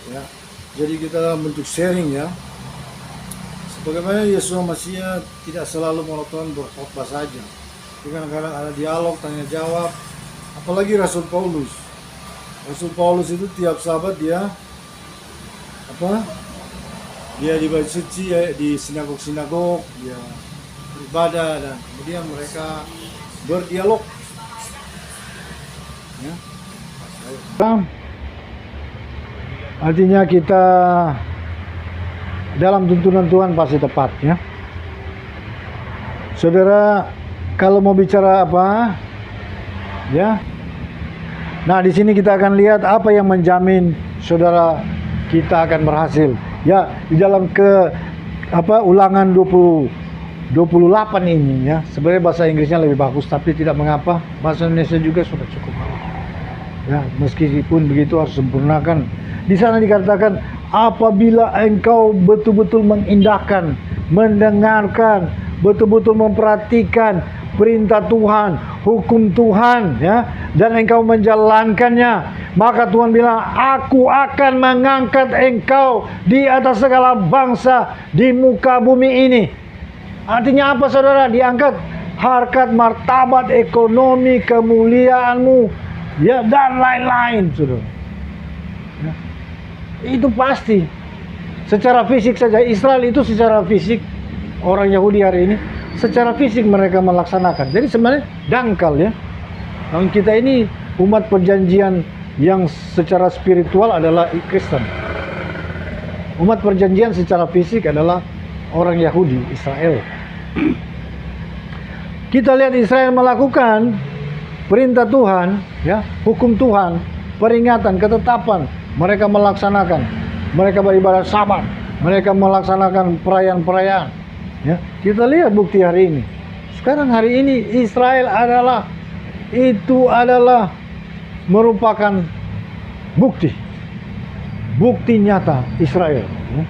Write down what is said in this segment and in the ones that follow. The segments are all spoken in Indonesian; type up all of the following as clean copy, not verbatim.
ya. Jadi kita bentuk sharing ya. Sebagaimana Yesus Masih tidak selalu monoton berkhotbah saja. Kadang-kadang ada dialog, tanya jawab. Apalagi Rasul Paulus. Rasul Paulus itu tiap sahabat dia dia di bait suci ya, di sinagog-sinagog dia beribadah, dan kemudian mereka berdialog ya. Artinya kita dalam tuntunan Tuhan pasti tepat ya. Saudara, kalau mau bicara apa ya, nah di sini kita akan lihat apa yang menjamin saudara kita akan berhasil ya. Di dalam Ulangan 28 ini ya, sebenarnya bahasa Inggrisnya lebih bagus, tapi tidak mengapa, bahasa Indonesia juga sudah cukup ya. Meskipun begitu harus sempurnakan. Di sana dikatakan, apabila engkau betul-betul mengindahkan, mendengarkan, betul-betul memperhatikan perintah Tuhan, hukum Tuhan ya, dan engkau menjalankannya, maka Tuhan bilang, aku akan mengangkat engkau di atas segala bangsa di muka bumi ini. Artinya apa saudara? Diangkat harkat, martabat, ekonomi, kemuliaanmu ya, dan lain-lain saudara ya. Itu pasti. Secara fisik saja, Israel itu secara fisik, orang Yahudi hari ini secara fisik mereka melaksanakan. Jadi sebenarnya dangkal ya. Namun kita ini umat perjanjian yang secara spiritual adalah Kristen. Umat perjanjian secara fisik adalah orang Yahudi, Israel. Kita lihat Israel melakukan perintah Tuhan ya, hukum Tuhan, peringatan, ketetapan, mereka melaksanakan. Mereka beribadah Sabat, mereka melaksanakan perayaan-perayaan ya. Kita lihat bukti hari ini. Sekarang hari ini Israel adalah merupakan bukti nyata Israel ya,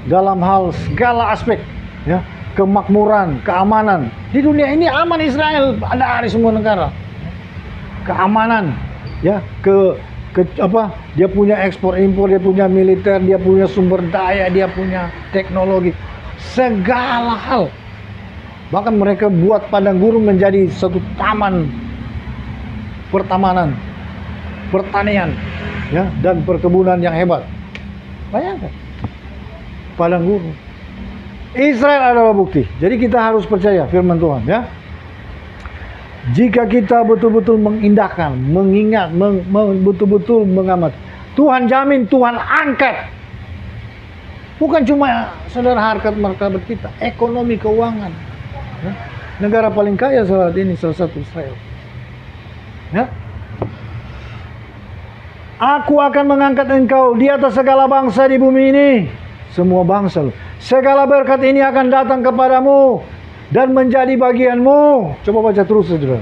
dalam hal segala aspek ya, kemakmuran, keamanan. Di dunia ini aman Israel, ada di semua negara. Keamanan ya, dia punya ekspor impor, dia punya militer, dia punya sumber daya, dia punya teknologi, segala hal. Bahkan mereka buat padang gurun menjadi satu taman pertamanan, pertanian ya, dan perkebunan yang hebat. Bayangkan, padang gurun. Israel adalah bukti. Jadi kita harus percaya firman Tuhan ya. Jika kita betul-betul mengindahkan, mengingat, betul-betul mengamat, Tuhan jamin, Tuhan angkat. Bukan cuma saudara harkat martabat kita, ekonomi, keuangan ya. Negara paling kaya saat ini salah satu Israel ya. Aku akan mengangkat engkau di atas segala bangsa di bumi ini. Semua bangsa, segala berkat ini akan datang kepadamu dan menjadi bagianmu. Coba baca terus saudara.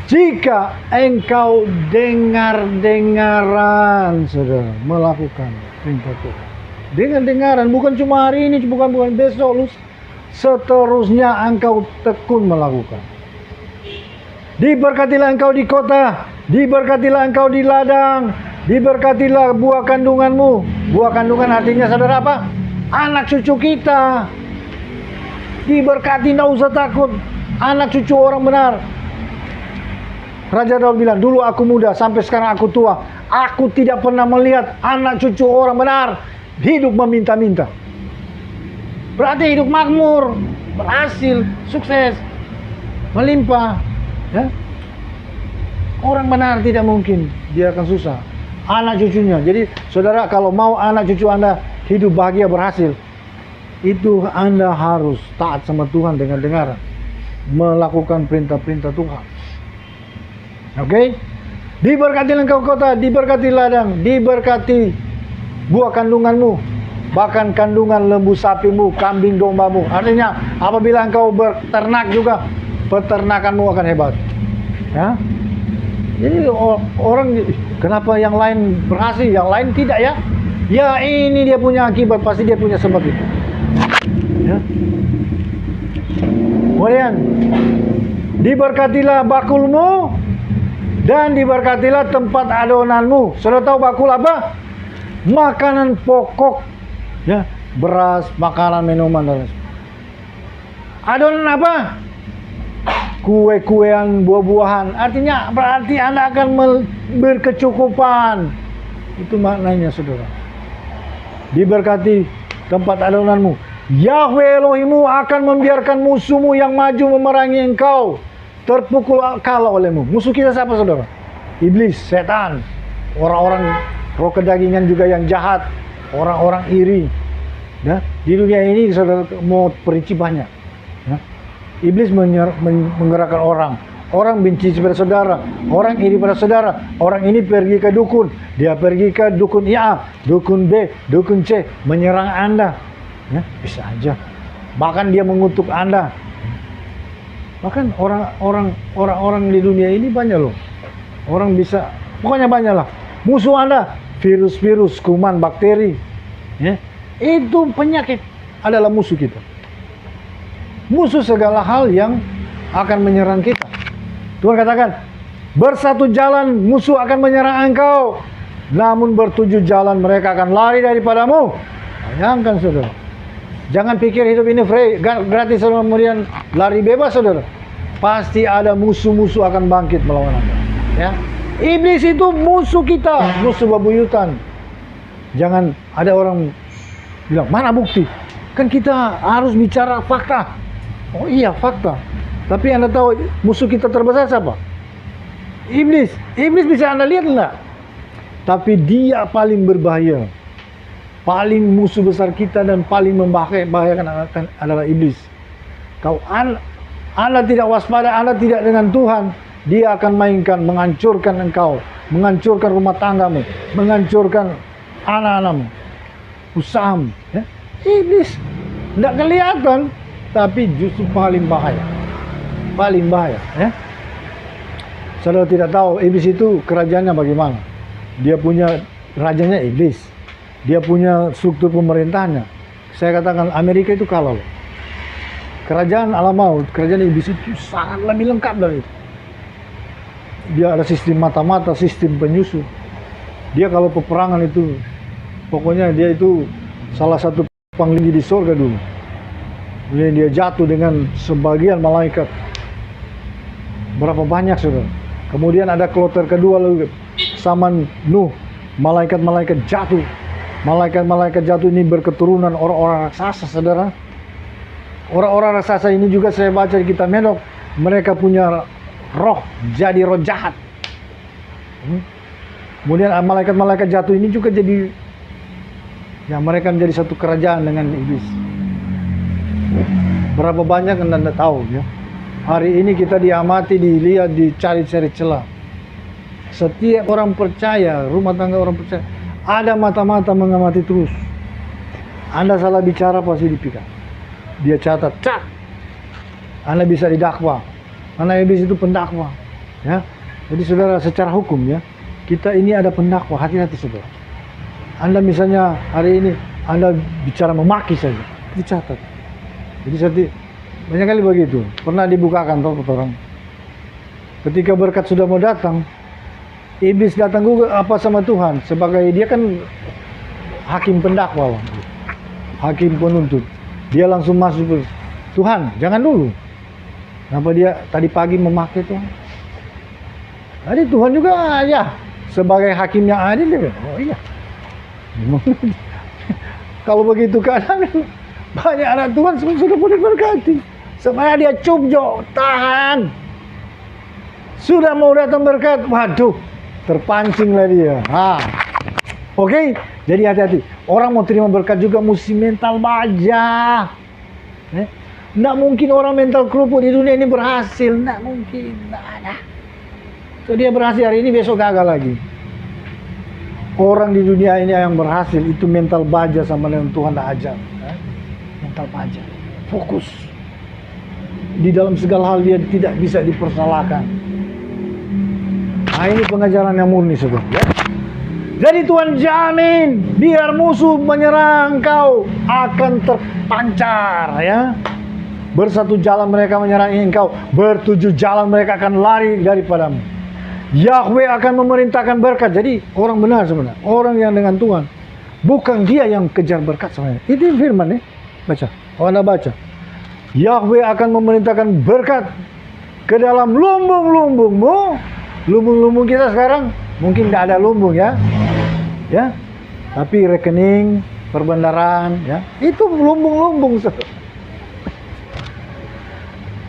Jika engkau dengar-dengaran saudara melakukan perintah Tuhan. Dengar-dengaran, bukan cuma hari ini, bukan besok, seterusnya engkau tekun melakukan. Diberkatilah engkau di kota, diberkatilah engkau di ladang, diberkatilah buah kandunganmu. Buah kandungan artinya saudara apa? Anak cucu kita. Diberkati, tidak usah takut. Anak cucu orang benar. Raja Daud bilang, dulu aku muda, sampai sekarang aku tua, aku tidak pernah melihat anak cucu orang benar hidup meminta-minta. Berarti hidup makmur, berhasil, sukses, melimpah ya. Orang benar tidak mungkin dia akan susah. Anak cucunya. Jadi saudara, kalau mau anak cucu Anda hidup bahagia, berhasil, itu Anda harus taat sama Tuhan dengan dengaran, melakukan perintah-perintah Tuhan. Oke? Diberkatilah engkau kota, diberkati ladang, diberkati buah kandunganmu, bahkan kandungan lembu sapimu, kambing dombamu. Artinya apabila engkau berternak juga, peternakanmu akan hebat ya. Jadi orang, kenapa yang lain berhasil, yang lain tidak ya? Ya ini dia punya akibat, pasti dia punya sebab itu ya. Kemudian diberkatilah bakulmu dan diberkatilah tempat adonanmu. Sudah tahu bakul apa? makanan pokok, ya, beras, makanan, minuman, dan lain sebagainya. Adonan apa? Kue-kuean, buah-buahan. Artinya berarti Anda akan berkecukupan. Itu maknanya, saudara. Diberkati tempat adonanmu. Yahweh Elohimmu akan membiarkan musuhmu yang maju memerangi engkau terpukul kalah olehmu. Musuh kita siapa, saudara? Iblis, setan, orang-orang roh kedagingan juga yang jahat, orang-orang iri. Ya, di dunia ini, saudara, mau perinci banyak. Ya. Iblis menggerakkan orang. Orang benci pada saudara, orang iri pada saudara, orang ini pergi ke dukun, dia pergi ke dukun A, dukun B, dukun C, menyerang Anda. Ya, bisa aja. Bahkan dia mengutuk Anda. Bahkan orang-orang di dunia ini banyak loh. Orang bisa, pokoknya banyak lah. Musuh Anda, virus-virus, kuman, bakteri. Ya, itu penyakit adalah musuh kita. Musuh segala hal yang akan menyerang kita. Tuhan katakan, bersatu jalan musuh akan menyerang engkau, namun bertujuh jalan mereka akan lari daripadamu. Bayangkan, saudara. Jangan pikir hidup ini free, gratis, kemudian lari bebas, saudara. Pasti ada musuh-musuh akan bangkit melawan Anda. Ya. Iblis itu musuh kita, musuh babuyutan. Jangan ada orang bilang, mana bukti? Kan kita harus bicara fakta. Oh iya, fakta. Tapi Anda tahu musuh kita terbesar siapa? Iblis. Iblis bisa Anda lihat enggak? Tapi dia paling berbahaya. Paling musuh besar kita dan paling membahayakan adalah iblis. Kalau Anda tidak waspada, Anda tidak dengan Tuhan, dia akan mainkan, menghancurkan engkau, menghancurkan rumah tanggamu, menghancurkan anak-anakmu, usahamu. Ya? Iblis tidak kelihatan, tapi justru paling bahaya. Paling bahaya. Ya? Saudara tidak tahu iblis itu kerajaannya bagaimana. Dia punya rajanya iblis. Dia punya struktur pemerintahnya. Saya katakan Amerika itu kalah. Kerajaan alam maut, kerajaan iblis itu sangat lebih lengkap dari itu. Dia ada sistem mata-mata, sistem penyusup. Dia kalau peperangan itu, pokoknya dia itu salah satu panglimgi di surga dulu. Kemudian dia jatuh dengan sebagian malaikat. Berapa banyak, saudara? Kemudian ada kloter kedua lalu zaman Nuh, malaikat-malaikat jatuh. Malaikat-malaikat jatuh ini berketurunan orang-orang raksasa, saudara. Orang-orang raksasa ini juga saya baca di kitab Henok, mereka punya roh, jadi roh jahat. Kemudian malaikat-malaikat jatuh ini juga jadi, ya mereka menjadi satu kerajaan dengan iblis. Berapa banyak Anda tahu ya. Hari ini kita diamati, dilihat, dicari-cari celah. Setiap orang percaya, rumah tangga orang percaya, ada mata-mata mengamati terus. Anda salah bicara pasti dipikat. Dia catat, cat. Anda bisa didakwa. Karena iblis itu pendakwa. Ya. Jadi saudara, secara hukum ya, kita ini ada pendakwa, hati-hati saudara. Anda misalnya hari ini Anda bicara memaki saja, dicatat. Jadi banyak kali begitu. Pernah dibukakan tuh orang. Ketika berkat sudah mau datang, iblis datang juga apa sama Tuhan sebagai dia kan hakim pendakwa, hakim penuntut. Dia langsung masuk ke Tuhan, jangan dulu. Kenapa dia tadi pagi memakai Tuhan? Tadi Tuhan juga ya sebagai hakim yang adil dia. Oh iya. Kalau begitu keadaan banyak anak Tuhan sudah boleh berkati. Sebenarnya dia cupjo, tahan. Sudah mau datang berkat, waduh, terpancinglah dia. Oke, jadi hati-hati. Orang mau terima berkat juga mesti mental baja. Nggak mungkin orang mental kerupuk di dunia ini berhasil. Nggak mungkin, nggak ada. So, dia berhasil hari ini, besok gagal lagi. Orang di dunia ini yang berhasil itu mental baja sama dengan Tuhan dah ajar. Mental baja, fokus. Di dalam segala hal dia tidak bisa dipersalahkan. Nah, ini pengajaran yang murni, saudara. Ya? Jadi Tuhan jamin, biar musuh menyerang engkau akan terpancar, ya. Bersatu jalan mereka menyerang engkau, bertujuh jalan mereka akan lari daripadamu. Yahweh akan memerintahkan berkat. Jadi orang benar sebenarnya, orang yang dengan Tuhan, Bukan dia yang kejar berkat sebenarnya. Itu firman nih. Baca. Oh, Anda baca. Yahweh akan memerintahkan berkat ke dalam lumbung-lumbungmu. Lumbung-lumbung kita sekarang mungkin tidak ada lumbung ya. Ya. Tapi rekening, perbendaharaan ya. Itu lumbung-lumbung.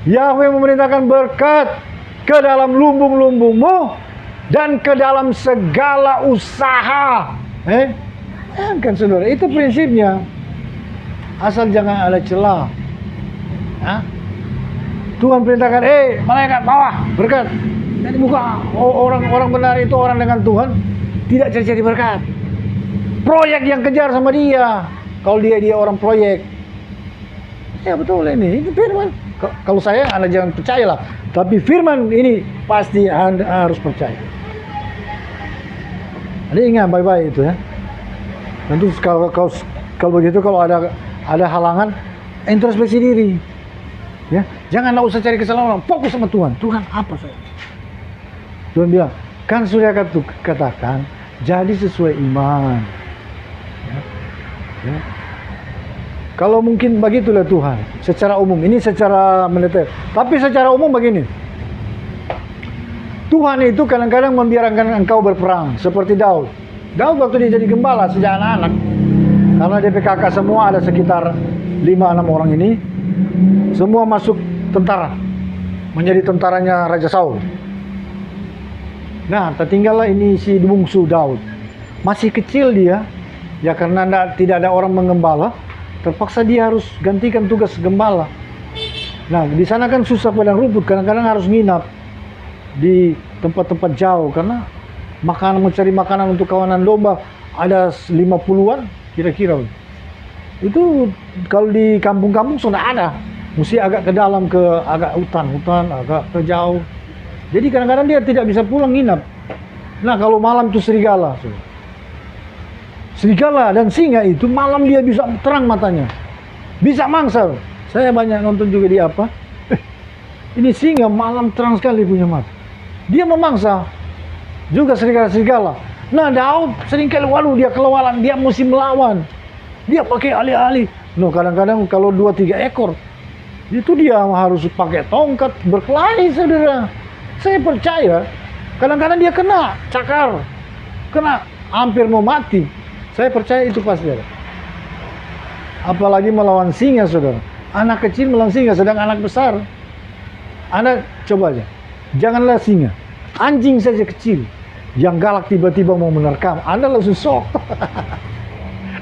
Yahweh memerintahkan berkat ke dalam lumbung-lumbungmu dan ke dalam segala usaha. Kan saudara, itu prinsipnya. Asal jangan ada celah. Tuhan perintahkan, malaikat bawah berkat. Jadi bukan orang benar itu orang dengan Tuhan tidak cari-cari berkat. Proyek yang kejar sama dia. Kalau dia orang proyek. Ya betul ini. Itu firman. Kalau saya, Anda jangan percayalah. Tapi firman ini pasti Anda harus percaya. Anda ingat baik-baik itu ya. Tentu kalau begitu, kalau ada halangan, introspeksi diri. Ya, jangan usah cari kesalahan orang, fokus sama Tuhan. Tuhan apa saya? Tuhan bilang, kan sudah katakan, jadi sesuai iman. Ya. Kalau mungkin begitulah Tuhan, secara umum. Ini secara mendetail. Tapi secara umum begini. Tuhan itu kadang-kadang membiarkan engkau berperang. Seperti Daud. Daud waktu dia jadi gembala sejak anak-anak. Karena di PKK semua ada sekitar 5-6 orang ini. Semua masuk tentara. Menjadi tentaranya Raja Saul. Nah, tertinggallah ini si bungsu Daud. Masih kecil dia. Ya karena tidak ada orang mengembala. Terpaksa dia harus gantikan tugas gembala. Nah, di sana kan susah padang rumput, kadang-kadang harus nginap di tempat-tempat jauh karena mencari makanan untuk kawanan domba ada 50-an kira-kira. Itu kalau di kampung-kampung sudah ada. Mesti agak ke dalam, agak hutan, agak ke jauh. Jadi kadang-kadang dia tidak bisa pulang nginap. Nah, kalau malam itu serigala. Serigala dan singa itu malam dia bisa terang matanya. Bisa mangsa. Saya banyak nonton juga di apa. Ini singa malam terang sekali punya mata. Dia memangsa. Juga serigala-serigala. Nah, Daud seringkali dia kelawalan. Dia mesti melawan. Dia pakai alih-alih. Kadang-kadang kalau 2-3 ekor. Itu dia harus pakai tongkat berkelahi, saudara. Saya percaya. Kadang-kadang dia kena cakar. Kena hampir mau mati. Saya percaya itu pasti ada. Apalagi melawan singa, saudara. Anak kecil melawan singa, sedang anak besar. Anda coba aja. Janganlah singa. Anjing saja kecil. Yang galak tiba-tiba mau menerkam. Anda langsung sok.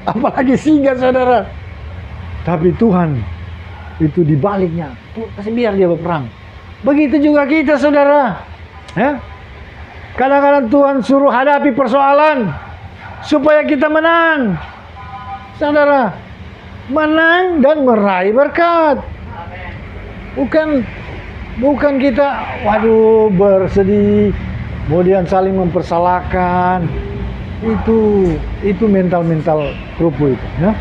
Apalagi singa, saudara. Tapi Tuhan itu dibaliknya. Kasih biar dia berperang. Begitu juga kita, saudara. Ya? Kadang-kadang Tuhan suruh hadapi persoalan. Supaya kita menang. Saudara, menang dan meraih berkat. Bukan kita bersedih, kemudian saling mempersalahkan. Itu mental rupuh itu ya.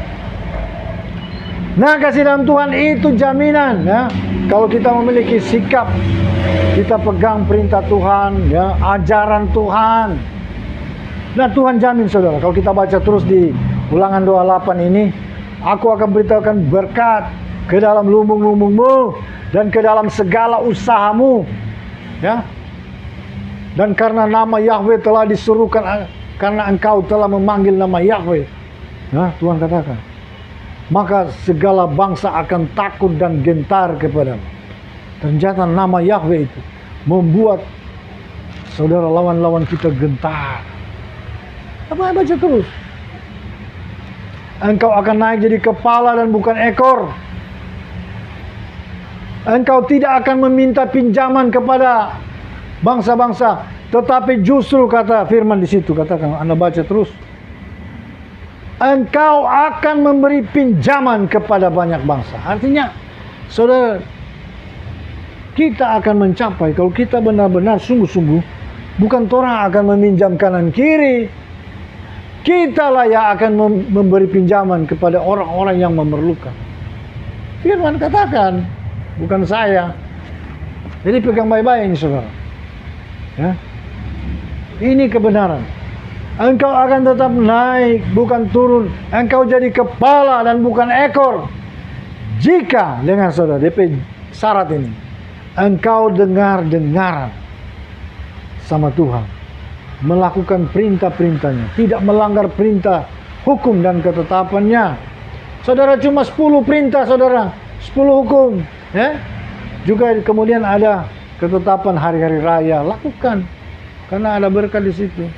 Nah, kasih dalam Tuhan itu jaminan ya. Kalau kita memiliki sikap, kita pegang perintah Tuhan ya, ajaran Tuhan. Nah, Tuhan jamin, saudara, kalau kita baca terus di Ulangan 28 ini, aku akan beritahukan berkat ke dalam lumbung-lumbungmu dan ke dalam segala usahamu. Ya. Dan karena nama Yahweh telah disuruhkan, karena engkau telah memanggil nama Yahweh. Nah, Tuhan katakan, maka segala bangsa akan takut dan gentar kepadamu. Ternyata nama Yahweh itu membuat saudara lawan-lawan kita gentar. Apa baca terus? Engkau akan naik jadi kepala dan bukan ekor. Engkau tidak akan meminta pinjaman kepada bangsa-bangsa, tetapi justru kata firman di situ, katakan, Anda baca terus. Engkau akan memberi pinjaman kepada banyak bangsa. Artinya, saudara, kita akan mencapai kalau kita benar-benar sungguh-sungguh, bukan orang akan meminjam kanan kiri. Kitalah yang akan memberi pinjaman kepada orang-orang yang memerlukan. Firman katakan, bukan saya. Jadi pegang baik-baik ini, saudara. Ya. Ini kebenaran. Engkau akan tetap naik, bukan turun. Engkau jadi kepala dan bukan ekor. Jika, dengar saudara, DP syarat ini, engkau dengar-dengaran sama Tuhan, melakukan perintah-perintahnya, tidak melanggar perintah, hukum dan ketetapannya. Saudara, cuma 10 perintah, saudara, 10 hukum, ya. Juga kemudian ada ketetapan hari-hari raya, lakukan, karena ada berkat di situ.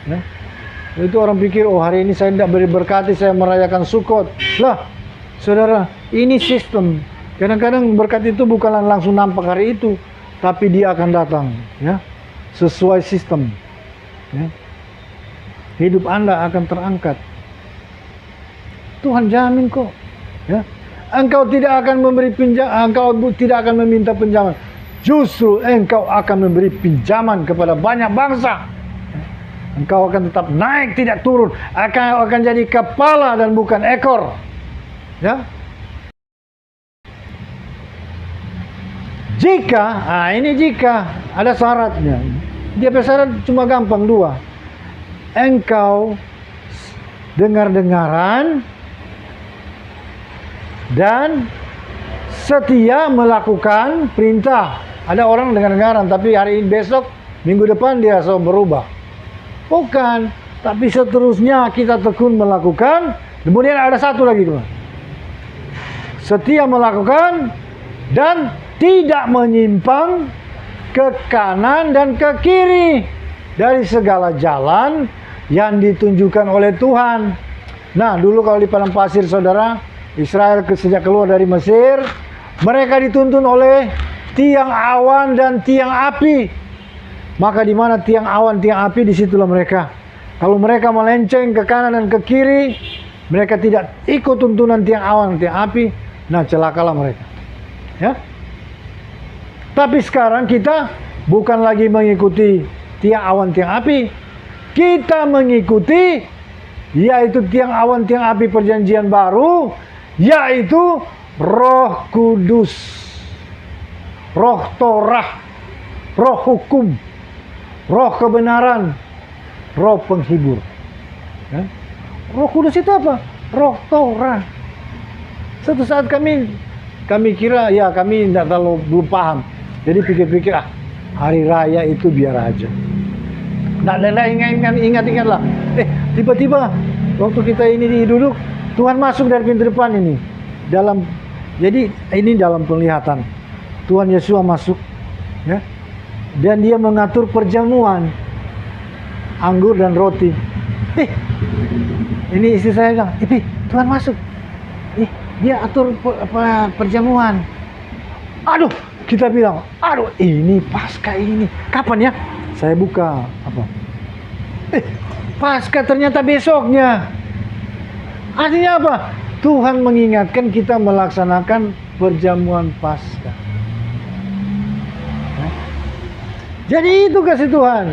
Ya. Itu orang pikir, oh hari ini saya tidak berberkati, saya merayakan Sukot. Lah, saudara, ini sistem. Kadang-kadang berkat itu bukanlah langsung nampak hari itu, tapi dia akan datang, ya, sesuai sistem. Ya. Hidup Anda akan terangkat. Tuhan jamin kok. Ya. Engkau tidak akan memberi pinjaman, engkau tidak akan meminta pinjaman. Justru engkau akan memberi pinjaman kepada banyak bangsa. Engkau akan tetap naik, tidak turun. Akan jadi kepala dan bukan ekor. Ya. Jika, ini jika ada syaratnya. Dia syarat cuma gampang 2. Engkau dengar-dengaran dan setia melakukan perintah. Ada orang dengar-dengaran, tapi hari ini, besok, minggu depan dia berubah. Bukan, tapi seterusnya kita tekun melakukan. Kemudian ada satu lagi, setia melakukan dan tidak menyimpang ke kanan dan ke kiri dari segala jalan yang ditunjukkan oleh Tuhan. Nah, dulu kalau di padang pasir, saudara, Israel sejak keluar dari Mesir, mereka dituntun oleh tiang awan dan tiang api. Maka di mana tiang awan, tiang api, disitulah mereka. Kalau mereka melenceng ke kanan dan ke kiri, mereka tidak ikut tuntunan tiang awan, tiang api, nah celakalah mereka. Ya. Tapi sekarang kita bukan lagi mengikuti tiang awan, tiang api. Kita mengikuti, yaitu tiang awan, tiang api perjanjian baru, yaitu Roh Kudus, Roh Torah, Roh hukum, Roh kebenaran, Roh penghibur. Ya? Roh Kudus itu apa? Roh Torah. Suatu saat kami kira, ya kami tidak terlalu belum paham. Jadi pikir-pikir, hari raya itu biar aja. Nah, ingat-ingatlah. Tiba-tiba waktu kita ini duduk, Tuhan masuk dari pintu depan ini. Jadi ini dalam penglihatan. Tuhan Yesus masuk, ya. Dan dia mengatur perjamuan anggur dan roti. Ini istri saya bilang, Tuhan masuk. Dia atur perjamuan. Aduh, kita bilang, aduh, ini Paskah ini. Kapan ya? Saya buka apa? Paskah ternyata besoknya. Artinya apa? Tuhan mengingatkan kita melaksanakan perjamuan Paskah. Jadi itu kasih Tuhan.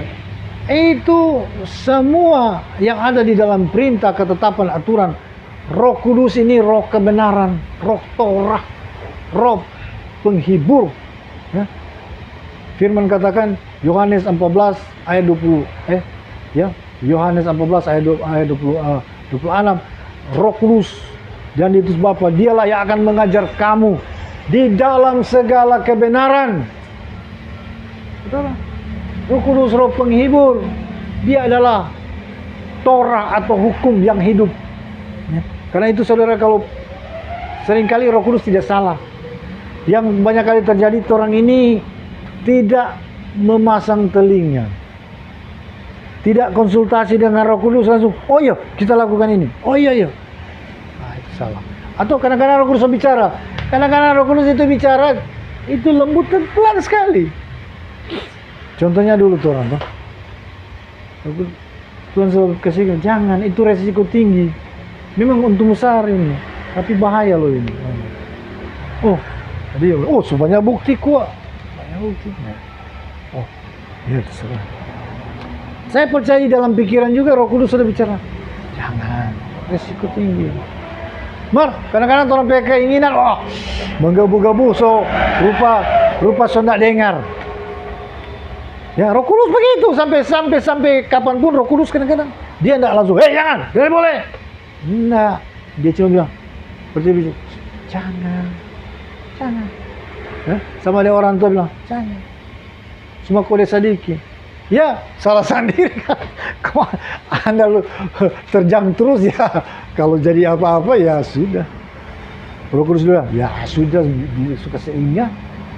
Itu semua yang ada di dalam perintah, ketetapan, aturan. Roh Kudus ini roh kebenaran, roh Torah, roh penghibur. Ya. Firman katakan Yohanes 14 ayat 20. Yohanes 14 ayat 26. Roh Kudus dan diutus Bapa, dialah yang akan mengajar kamu di dalam segala kebenaran. Betul? Roh Kudus, roh penghibur. Dia adalah Torah atau hukum yang hidup. Ya. Karena itu saudara, kalau seringkali Roh Kudus tidak salah. Yang banyak kali terjadi, orang ini tidak memasang telinga, tidak konsultasi dengan Roh Kudus, langsung, oh iya kita lakukan ini, oh iya. Nah, itu salah. Atau kadang-kadang Roh Kudus bicara, kadang-kadang Roh Kudus itu bicara, itu lembut dan pelan sekali. Contohnya dulu tuh orang tuh, Tuhan selalu kasih, jangan, itu resiko tinggi, memang untung besar ini, tapi bahaya loh ini. Oh, dia, sebanyak bukti kuat, banyak bukti. Oh, iya terserah. Saya percaya dalam pikiran juga Roh Kudus sudah bicara, jangan, resiko tinggi. Kadang-kadang orang punya keinginan, menggabu-gabu, rupa so tidak dengar. Ya, Roh Kudus begitu sampai kapanpun Roh Kudus kadang-kadang dia enggak langsung, jangan boleh. Enggak, dia cuma bilang, seperti jangan. Sama ada orang tua bilang, jangan. Cuma kode sedikit. Ya, salah sendiri kan. Anda lu terjang terus ya. Kalau jadi apa-apa ya sudah. Roh Kudus bilang, ya sudah, suka seingat.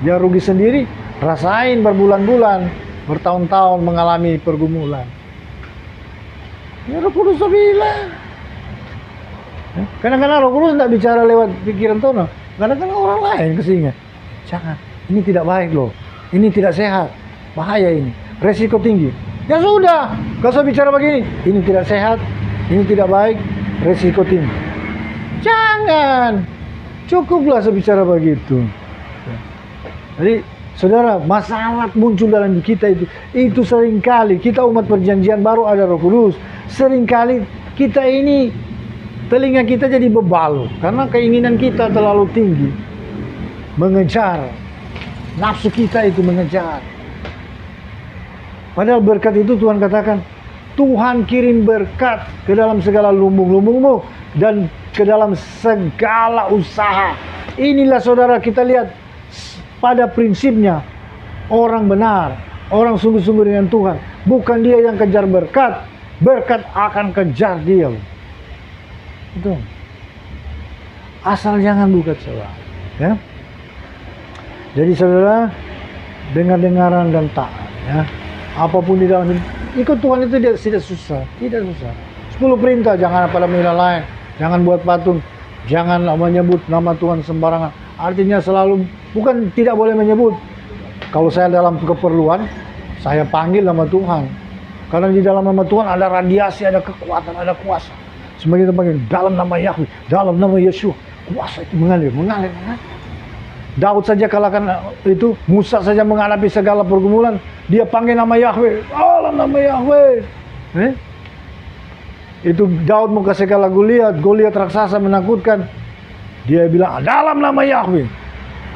Dia rugi sendiri, rasain berbulan-bulan, bertahun-tahun mengalami pergumulan. Ya Roh Kudus bilang. Kadang-kadang Roh Kudus tidak bicara lewat pikiran tono. Kadang-kadang orang lain kesini. Jangan, ini tidak baik loh. Ini tidak sehat. Bahaya ini. Resiko tinggi. Ya sudah, gak usah bicara begini. Ini tidak sehat, ini tidak baik, resiko tinggi. Jangan. Cukuplah bicara begitu. Jadi, saudara, masalah muncul dalam kita itu seringkali kita umat perjanjian baru ada Roh Kudus. Seringkali kita ini telinga kita jadi bebalu karena keinginan kita terlalu tinggi mengejar nafsu kita itu mengejar. Padahal berkat itu Tuhan katakan, Tuhan kirim berkat ke dalam segala lumbung-lumbungmu dan ke dalam segala usaha. Inilah saudara kita lihat pada prinsipnya orang benar, orang sungguh-sungguh dengan Tuhan. Bukan dia yang kejar berkat, berkat akan kejar dia. Itu. Asal jangan buka celah. Ya. Jadi saudara, dengar-dengaran dan taat. Ya. Apapun di dalam ikut Tuhan itu tidak susah, tidak susah. 10 perintah, jangan pada menghina lain, jangan buat patung, jangan menyebut nama Tuhan sembarangan. Artinya selalu bukan tidak boleh menyebut. Kalau saya dalam keperluan, saya panggil nama Tuhan. Karena di dalam nama Tuhan ada radiasi, ada kekuatan, ada kuasa. Semakin kita panggil dalam nama Yahweh, dalam nama Yesus, kuasa itu mengalir. Daud saja kalahkan itu, Musa saja menghadapi segala pergumulan, dia panggil nama Yahweh, dalam nama Yahweh. Itu Daud mau kasih kalah Goliat raksasa menakutkan. Dia bilang dalam nama Yahweh.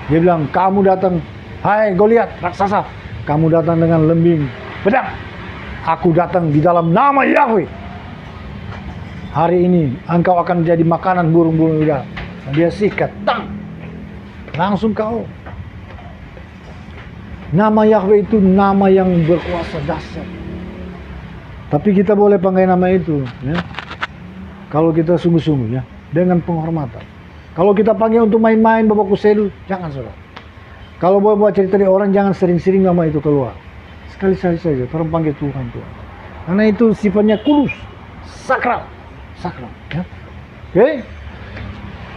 Dia bilang, kamu datang, hai Goliat raksasa, kamu datang dengan lembing pedang. Aku datang di dalam nama Yahweh. Hari ini engkau akan menjadi makanan burung-burung udara. Dia sikat, langsung kau. Nama Yahweh itu nama yang berkuasa dahsyat. Tapi kita boleh panggil nama itu, ya. Kalau kita sungguh-sungguh, ya, dengan penghormatan. Kalau kita panggil untuk main-main bawa kuselu, jangan saudara. Kalau bawa cerita dari orang, jangan sering-sering nama itu keluar. Sekali-sekali saja, orang panggil Tuhan. Karena itu sifatnya kudus, sakral, ya. Oke?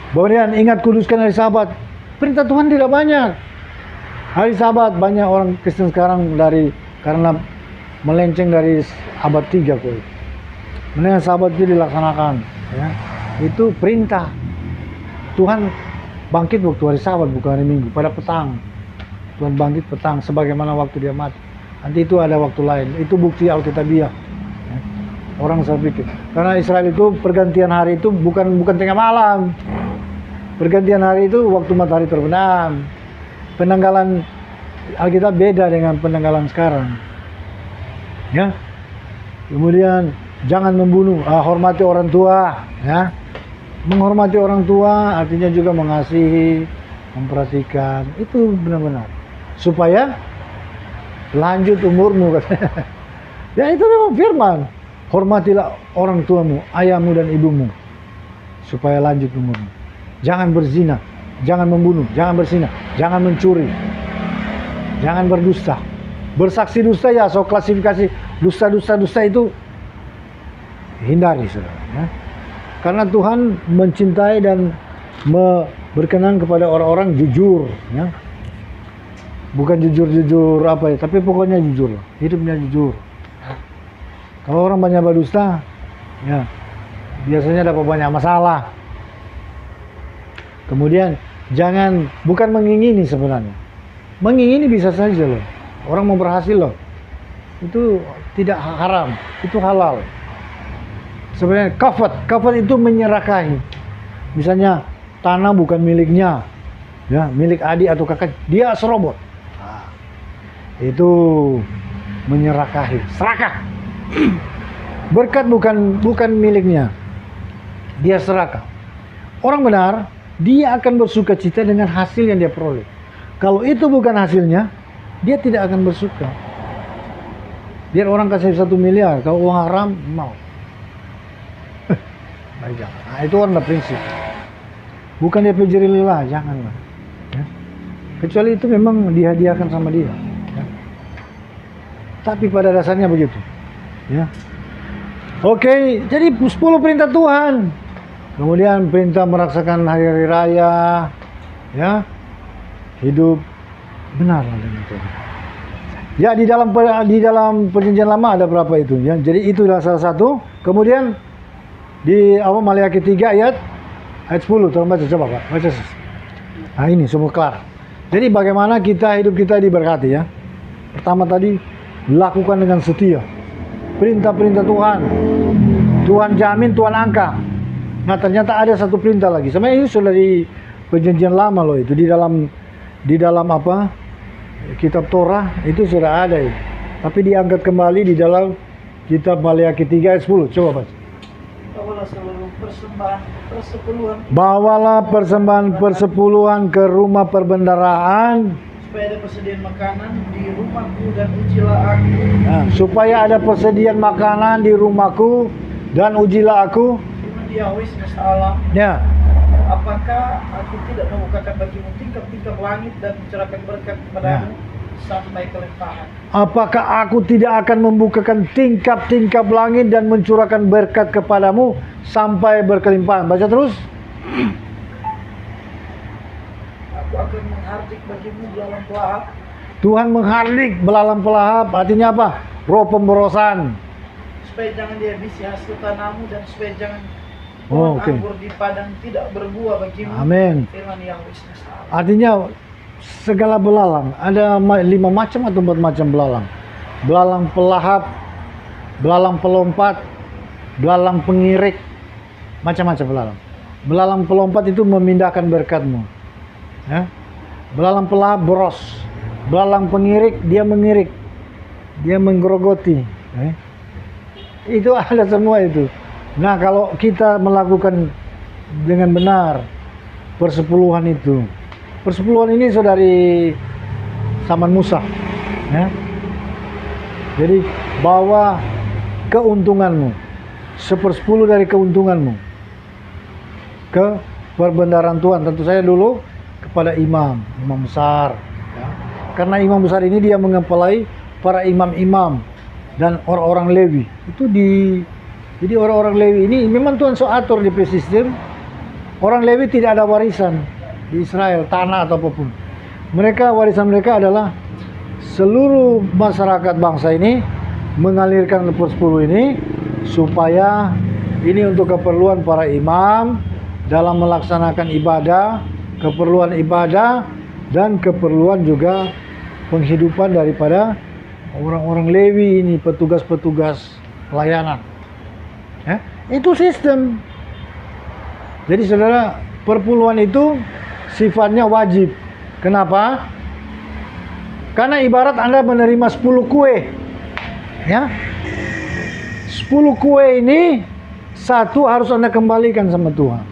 Kemudian ingat kuduskan hari Sabat. Perintah Tuhan tidak banyak. Hari Sabat banyak orang Kristen sekarang karena melenceng dari abad 3 kok. Mendingan Sabat itu dilaksanakan, ya. Itu perintah. Tuhan bangkit waktu hari Sabat bukan hari Minggu, pada petang. Tuhan bangkit petang sebagaimana waktu dia mati. Nanti itu ada waktu lain. Itu bukti Alkitabiah. Ya. Orang saya pikir karena Israel itu pergantian hari itu bukan tengah malam. Pergantian hari itu waktu matahari terbenam. Penanggalan Alkitab beda dengan penanggalan sekarang. Ya. Kemudian jangan membunuh, hormati orang tua, ya. Menghormati orang tua artinya juga mengasihi, memperhatikan. Itu benar-benar supaya lanjut umurmu katanya. Ya itu memang firman. Hormatilah orang tuamu, ayahmu dan ibumu supaya lanjut umurmu. Jangan berzina, jangan membunuh, jangan berzina, jangan mencuri, jangan berdusta. Bersaksi dusta ya, so klasifikasi dusta itu hindari saudara. Ya. Karena Tuhan mencintai dan berkenan kepada orang-orang jujur. Ya. Bukan jujur apa ya, tapi pokoknya jujur, hidupnya jujur. Kalau orang banyak berdusta, ya biasanya dapat banyak masalah. Kemudian bukan mengingini sebenarnya. Mengingini bisa saja loh. Orang mau berhasil loh. Itu tidak haram, itu halal. Sebenarnya kafat itu menyerahkan. Misalnya tanah bukan miliknya, ya milik adik atau kakak, dia serobot. Nah, itu menyerakahi. Serakah. Berkat bukan miliknya. Dia serakah. Orang benar, dia akan bersuka cita dengan hasil yang dia peroleh. Kalau itu bukan hasilnya, dia tidak akan bersuka. Biar orang kasih 1 miliar, kalau uang haram, mau. Baik, jangan. Nah, itu orang prinsip. Bukan dia pejerilah, janganlah. Ya. Kecuali itu memang dihadiahkan sama dia. Ya. Tapi pada dasarnya begitu. Ya. Oke, jadi 10 perintah Tuhan. Kemudian perintah merasakan hari-hari raya, ya, hidup benarlah dengan Tuhan. Ya, di dalam perjanjian lama ada berapa itu? Ya, jadi itulah salah satu. Kemudian di awal Maliaki 3 ayat 10, tolong baca, coba Pak, baca. Nah ini semua kelar. Jadi bagaimana hidup kita diberkati ya? Pertama tadi, lakukan dengan setia. Perintah-perintah Tuhan. Tuhan jamin, Tuhan angka. Nah ternyata ada satu perintah lagi. Sebenarnya ini sudah di perjanjian lama loh itu. Di dalam apa? Kitab Torah itu sudah ada itu. Tapi diangkat kembali di dalam kitab Maliaki 3 ayat 10. Coba baca. Bawalah seluruh persembahan persepuluhan. Bawalah persembahan persepuluhan ke rumah perbendaharaan, supaya ada persediaan makanan di rumahku dan ujilah aku. Nah, supaya ada persediaan makanan di rumahku dan ujilah aku. Firman Yahweh semesta alam. Ya. Apakah aku tidak membukakan bagimu tingkap-tingkap langit dan mencurahkan berkat kepadamu sampai kelimpahan? Apakah aku tidak akan membukakan tingkap-tingkap langit dan mencurahkan berkat kepadamu sampai berkelimpahan? Baca terus. Aku akan menghardik bagimu belalang pelahap. Tuhan menghardik belalang pelahap, artinya apa? Roh pemborosan. Supaya jangan dihabisi hasil tanahmu dan supaya jangan Oke. anggur di padang tidak berbuah bagimu. Amin. Firman Yahweh semesta alam. Artinya segala belalang, ada 5 macam atau 4 macam belalang. Belalang pelahap, belalang pelompat, belalang pengirik, macam-macam belalang. Belalang pelompat itu memindahkan berkatmu. Ya. Belalang pelahap boros. Belalang pengirik dia mengirik, dia menggerogoti. Itu ada semua itu. Nah kalau kita melakukan dengan benar persepuluhan itu, persepuluhan ini saudari Saman Musa, ya. Jadi bawa keuntunganmu, 1/10 dari keuntunganmu ke perbendaharaan Tuhan. Tentu saya dulu kepada imam besar, ya. Karena imam besar ini dia mengepalai para imam-imam dan orang-orang Lewi. Jadi orang-orang Lewi ini memang Tuhan so atur di sistem. Orang Lewi tidak ada warisan di Israel, tanah atau apapun. Warisan mereka adalah seluruh masyarakat bangsa ini mengalirkan 1/10 ini supaya ini untuk keperluan para imam dalam melaksanakan ibadah, keperluan ibadah dan keperluan juga penghidupan daripada orang-orang Lewi ini, petugas-petugas pelayanan. Ya, itu sistem. Jadi saudara, perpuluhan itu sifatnya wajib. Kenapa? Karena ibarat Anda menerima 10 kue. Ya. 10 kue ini satu harus Anda kembalikan sama Tuhan.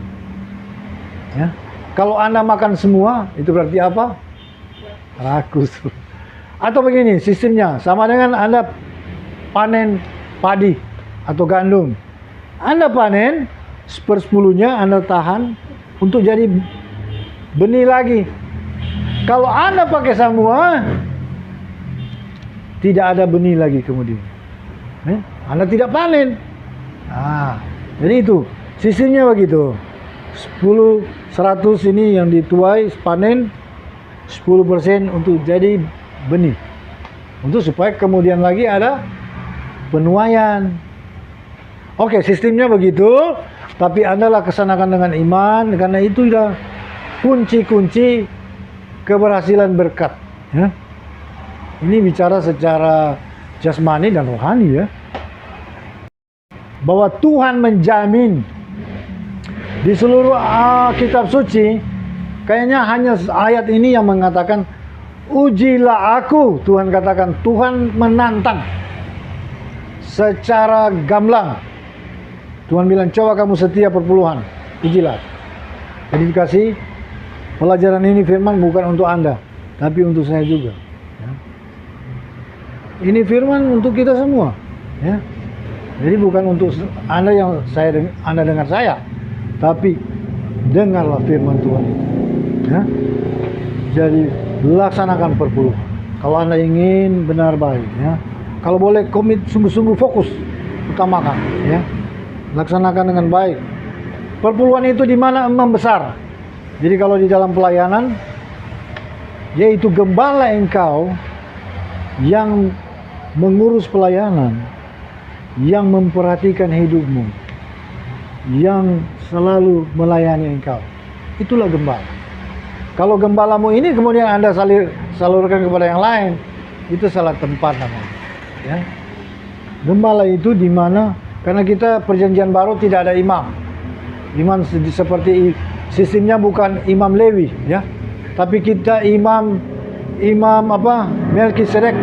Ya. Kalau Anda makan semua, itu berarti apa? Rakus. Atau begini sistemnya, sama dengan Anda panen padi atau gandum. Anda panen 1/10-nya Anda tahan untuk jadi benih lagi. Kalau Anda pakai semua, tidak ada benih lagi kemudian. Anda tidak panen. Nah, jadi itu sistemnya begitu. 100 ini yang dituai panen, 10% untuk jadi benih. Untuk supaya kemudian lagi ada penuaian. Oke, sistemnya begitu, tapi Anda laksanakan dengan iman, karena itu sudah kunci-kunci keberhasilan berkat. Ya. Ini bicara secara jasmani dan rohani ya. Bahwa Tuhan menjamin di seluruh kitab suci, kayaknya hanya ayat ini yang mengatakan Ujilah aku, Tuhan katakan. Tuhan menantang secara gamblang. Tuhan bilang, coba kamu setia perpuluhan, ujilah. Jadi dikasih pelajaran ini, firman bukan untuk Anda, tapi untuk saya juga. Ya. Ini firman untuk kita semua. Ya. Jadi bukan untuk Anda yang Anda dengar saya, tapi dengarlah firman Tuhan itu. Ya. Jadi laksanakan perpuluhan. Kalau Anda ingin benar baik, ya. Kalau boleh komit sungguh-sungguh, fokus, utamakan, ya. Laksanakan dengan baik. Perpuluhan itu di mana imam besar. Jadi kalau di dalam pelayanan, yaitu gembala engkau yang mengurus pelayanan, yang memperhatikan hidupmu, yang selalu melayani engkau. Itulah gembala. Kalau gembalamu ini kemudian Anda salurkan kepada yang lain, itu salah tempat namanya. Ya. Gembala itu di mana, karena kita perjanjian baru tidak ada imam. Imam seperti sistemnya bukan Imam Lewi, ya. Tapi kita imam Melkisedek,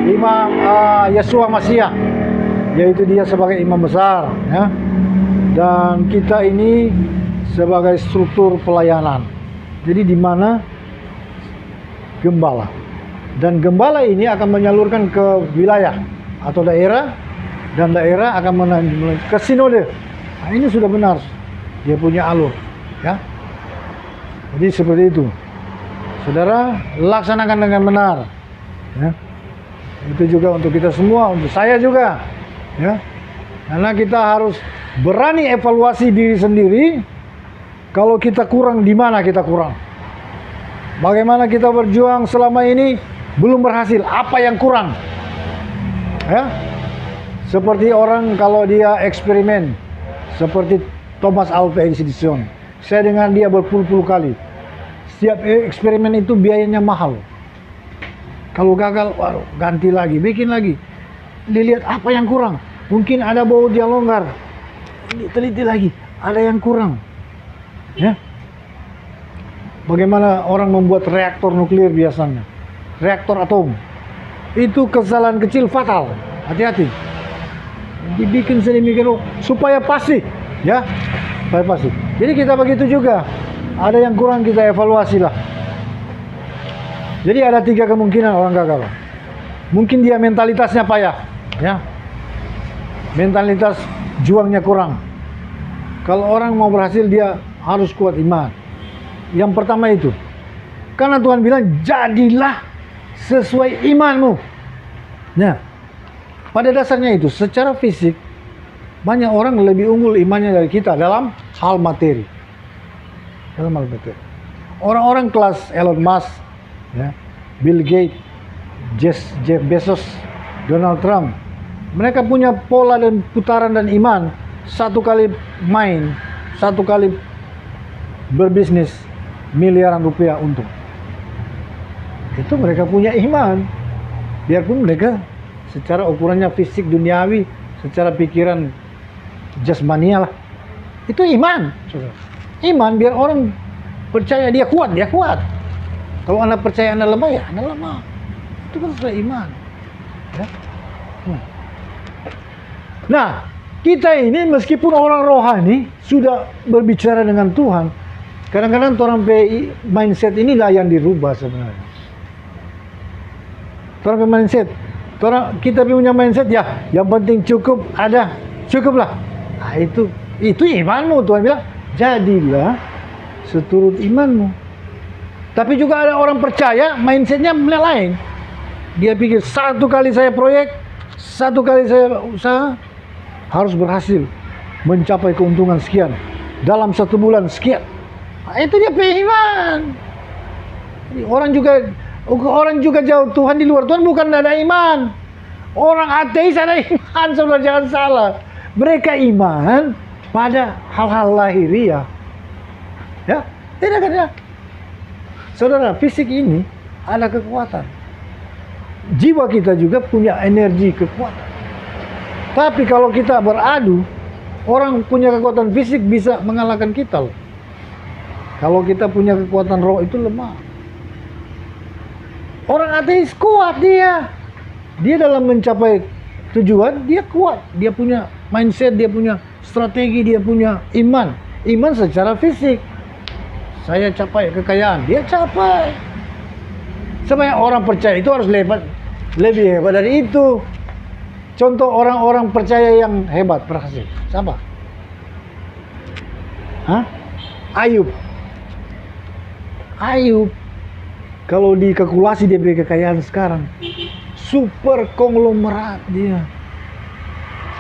Imam Yeshua Mashiach, yaitu dia sebagai imam besar, ya. Dan kita ini sebagai struktur pelayanan. Jadi di mana gembala, dan gembala ini akan menyalurkan ke wilayah atau daerah, dan daerah akan ke sinode. Nah, ini sudah benar, dia punya alur, ya. Jadi seperti itu, saudara, laksanakan dengan benar, ya. Itu juga untuk kita semua, untuk saya juga, ya. Karena kita harus berani evaluasi diri sendiri. Kalau kita kurang, di mana kita kurang? Bagaimana kita berjuang selama ini belum berhasil? Apa yang kurang? Ya, seperti orang kalau dia eksperimen, seperti Thomas Alva Edison. Saya dengan dia berpuluh-puluh kali. Setiap eksperimen itu biayanya mahal. Kalau gagal, waduh, ganti lagi, bikin lagi. Dilihat apa yang kurang. Mungkin ada bau dia longgar. Teliti lagi, ada yang kurang. Ya. Bagaimana orang membuat reaktor nuklir biasanya, reaktor atom, itu kesalahan kecil fatal. Hati-hati. Dibikin sedemikian supaya pasti, ya, supaya pasti. Jadi kita begitu juga. Ada yang kurang, kita evaluasi lah. Jadi ada 3 kemungkinan orang gagal. Mungkin dia mentalitasnya payah, ya, mentalitas juangnya kurang. Kalau orang mau berhasil, dia harus kuat iman. Yang pertama itu, karena Tuhan bilang, jadilah sesuai imanmu. Nah, pada dasarnya itu, secara fisik, banyak orang lebih unggul imannya dari kita dalam hal materi. Dalam hal materi. Orang-orang kelas Elon Musk, ya, Bill Gates, Jeff Bezos, Donald Trump, mereka punya pola dan putaran dan iman. Satu kali main, satu kali berbisnis, miliaran rupiah untung. Itu mereka punya iman. Biarpun mereka secara ukurannya fisik duniawi, secara pikiran jasmania lah. Itu iman. Iman biar orang percaya dia kuat, dia kuat. Kalau Anda percaya Anda lemah, ya Anda lemah. Itu kan sudah iman. Ya. Nah, kita ini meskipun orang rohani sudah berbicara dengan Tuhan, kadang-kadang orang mindset inilah yang dirubah sebenarnya. Orang mindset, kita punya mindset, ya, yang penting cukup ada, cukuplah. Nah, itu imanmu. Tuhan bilang, jadilah seturut imanmu. Tapi juga ada orang percaya, mindsetnya lain. Dia pikir, satu kali saya proyek, satu kali saya usaha, harus berhasil mencapai keuntungan sekian dalam 1 bulan sekian. Nah, itu dia iman. Orang juga jauh Tuhan, di luar Tuhan bukan ada iman. Orang ateis ada iman, saudara, jangan salah. Mereka iman pada hal-hal lahiriah. Ya, tidak ada. Saudara, fisik ini ada kekuatan. Jiwa kita juga punya energi, kekuatan. Tapi kalau kita beradu, orang punya kekuatan fisik bisa mengalahkan kita loh. Kalau kita punya kekuatan roh itu lemah. Orang ateis kuat dia. Dia dalam mencapai tujuan, dia kuat. Dia punya mindset, dia punya strategi, dia punya iman. Iman secara fisik. Saya capai kekayaan, dia capai. Sebenarnya orang percaya itu harus lebih hebat dari itu. Contoh orang-orang percaya yang hebat, berhasil. Siapa? Hah? Ayub. Ayub. Kalau dikalkulasi dia punya kekayaan sekarang, super konglomerat dia.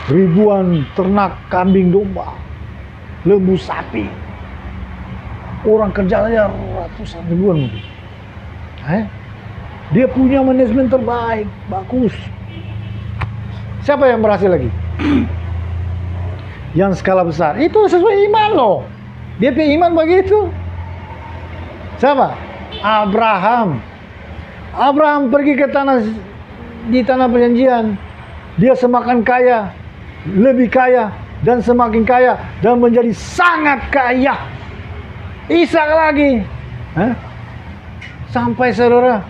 Ribuan ternak kambing domba, lembu sapi. Orang kerjanya ratusan ribuan mungkin. Dia punya manajemen terbaik, bagus. Siapa yang berhasil lagi? Yang skala besar. Itu sesuai iman loh. Dia punya iman begitu. Siapa? Abraham. Abraham pergi ke di tanah perjanjian. Dia semakin kaya, lebih kaya, dan semakin kaya, dan menjadi sangat kaya. Ishak lagi. Sampai saudara,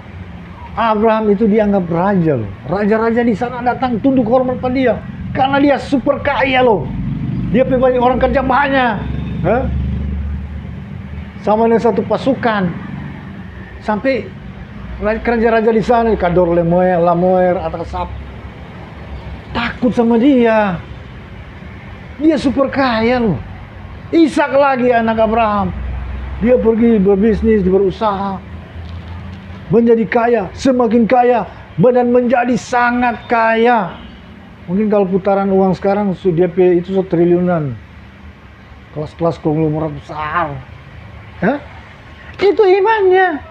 Abraham itu dianggap raja loh. Raja-raja di sana datang tunduk hormat pada dia. Karena dia super kaya loh. Dia punya banyak orang kerja banyak. Sama dengan satu pasukan. Sampai raja-raja di sana, Kador Lamoer, Atakasap, takut sama dia. Dia super kaya loh. Ishak lagi anak Abraham. Dia pergi berbisnis, berusaha. Menjadi kaya, semakin kaya, dan menjadi sangat kaya. Mungkin kalau putaran uang sekarang, DP itu triliunan. Kelas-kelas konglomerat besar. Itu imannya.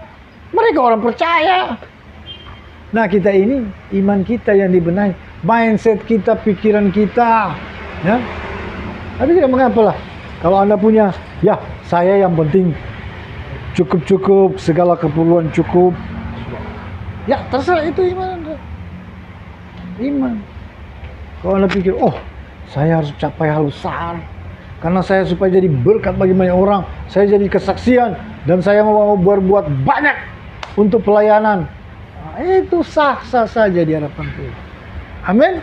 Mereka orang percaya. Nah kita ini, iman kita yang dibenahi. Mindset kita, pikiran kita. Tapi tidak mengapa lah. Kalau Anda punya, ya saya yang penting cukup-cukup, segala keperluan cukup. Ya terserah, itu iman Anda. Iman. Kalau Anda pikir, oh saya harus capai hal besar. Karena saya supaya jadi berkat bagi banyak orang. Saya jadi kesaksian. Dan saya mau berbuat banyak untuk pelayanan. Nah, itu sah-sah saja di hadapan Tuhan. Amin.